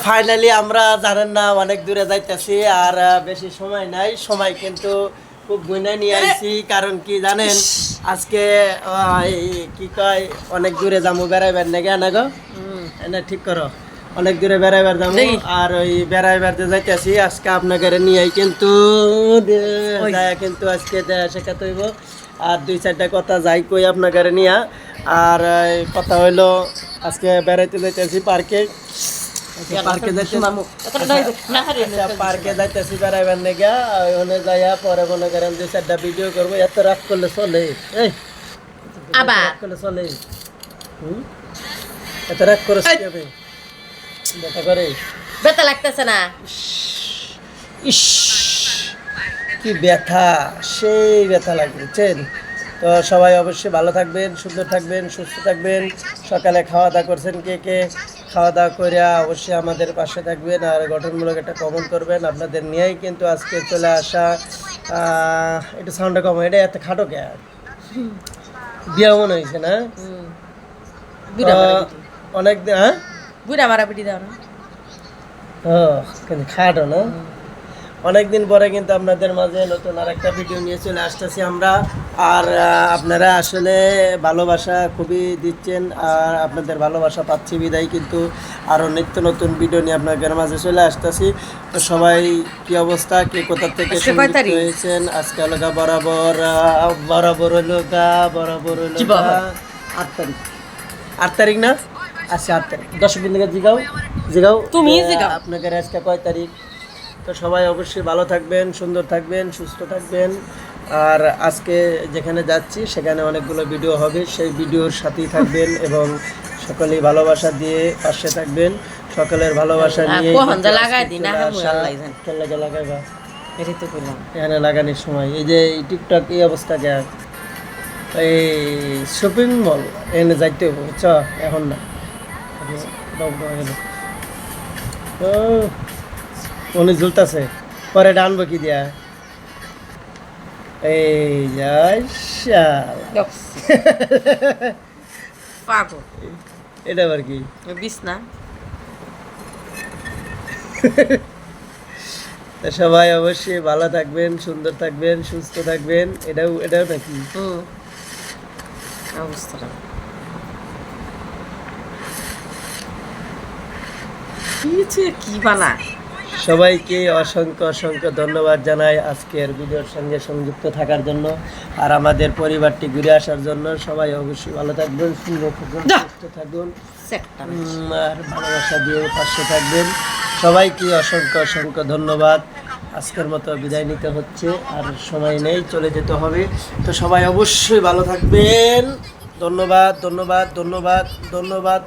Finally আমরা জানেন না অনেক দূরে যাইতেছি আর বেশি সময় নাই, সময় কিন্তু খুব গুনে নিয়ে আইছি। কারণ কি জানেন, আজকে কি কয় অনেক দূরে যাবো বেড়াইবার নাকি না গো, না ঠিক করো, অনেক দূরে বেড়াইবার যাবো। আর ওই বেড়াইবার যাইতেছি আজকে আপনাদের নিয়ে কিন্তু কিন্তু আজকে শেখাতে হইব। আর 2-4টা কথা যাই কই আপনাদের নিয়ে। আর কথা হইলো আজকে বেড়াইতে যাইতেছি পার্কে, পার্কে যাইতেছি বেড়াইবার নেগা। ওখানে যাইয়া পরে মনে করেন 2-4টা ভিডিও করবো। এত রাগ করলে চলে? এই রাগ করলে চলে? এত রাগ করে ব্যথা করে? ব্যথা লাগতেছে না? ইস কি ব্যথা, সেই ব্যথা লাগছেন। তো সবাই অবশ্যই ভালো থাকবেন, সুন্দর থাকবেন, সুস্থ থাকবেন। সকালে খাওয়া দাওয়া করছেন কে কে? খাওয়া দাওয়া করে অবশ্যই আমাদের পাশে থাকবেন আর গঠনমূলক একটা কমেন্ট করবেন। আপনাদের নিয়েই কিন্তু আজকে চলে আসা। একটু সাউন্ডটা কম, এটা এত খাটো কে? বিয়া মনে হয়েছে না? অনেক দিন, হ্যাঁ বুড়া মারা পিটি দাও না? কিন্তু খাটো না? অনেকদিন পরে কিন্তু আপনাদের মাঝে নতুন আর একটা ভিডিও নিয়ে চলে আসতেছি আমরা। আর আপনারা আসলে ভালোবাসা খুবই দিচ্ছেন আর আপনাদের ভালোবাসা পাচ্ছি বিদায় কিন্তু আরও নিত্য নতুন ভিডিও নিয়ে আপনাদের মাঝে চলে আসতেছি। তো সবাই কি অবস্থা, কে কোথা থেকে হয়েছেন? আজকে লগা বরাবর হইল বরাবর হইল 8 তারিখ। 8 তারিখ না? আচ্ছা 8 তারিখ। দর্শক বিন্দুকে জিগাও তুমি জিগাও আপনাদের আজকে কয় তারিখ? তো সবাই অবশ্যই ভালো থাকবেন, সুন্দর থাকবেন, সুস্থ থাকবেন। আর আজকে যেখানে যাচ্ছি সেখানে অনেকগুলো ভিডিও হবে, সেই ভিডিওর সাথেই থাকবেন এবং সকলেই ভালোবাসা দিয়ে পাশে থাকবেন। সকলের ভালোবাসা নিয়ে এখানে লাগানোর সময় এই যে টিকটক এই অবস্থা কে, এই শপিং মল এখানে যাইতে হবে, চ এখন না, উনি ঝুলতেছে, পরে ডানবো কি দিয়া? এই যাই এটা আবার কি? বিছনা। সবাই অবশ্যই ভালো থাকবেন, সুন্দর থাকবেন, সুস্থ থাকবেন। এটাও নাকি অবস্থাটা কি বানা? সবাইকে অসংখ্য অসংখ্য ধন্যবাদ জানাই আজকের ভিডিওর সঙ্গে সংযুক্ত থাকার জন্য আর আমাদের পরিবারটি ঘুরে আসার জন্য। সবাই অবশ্যই ভালো থাকবেন, সুন্দর থাকবেন, সুস্থ থাকবেন আর ভালোবাসা দিয়ে পাশে থাকবেন। সবাইকে অসংখ্য অসংখ্য ধন্যবাদ। আজকের মতো বিদায় নিতে হচ্ছে, আর সময় নেই, চলে যেতে হবে। তো সবাই অবশ্যই ভালো থাকবেন। ধন্যবাদ, ধন্যবাদ, ধন্যবাদ, ধন্যবাদ।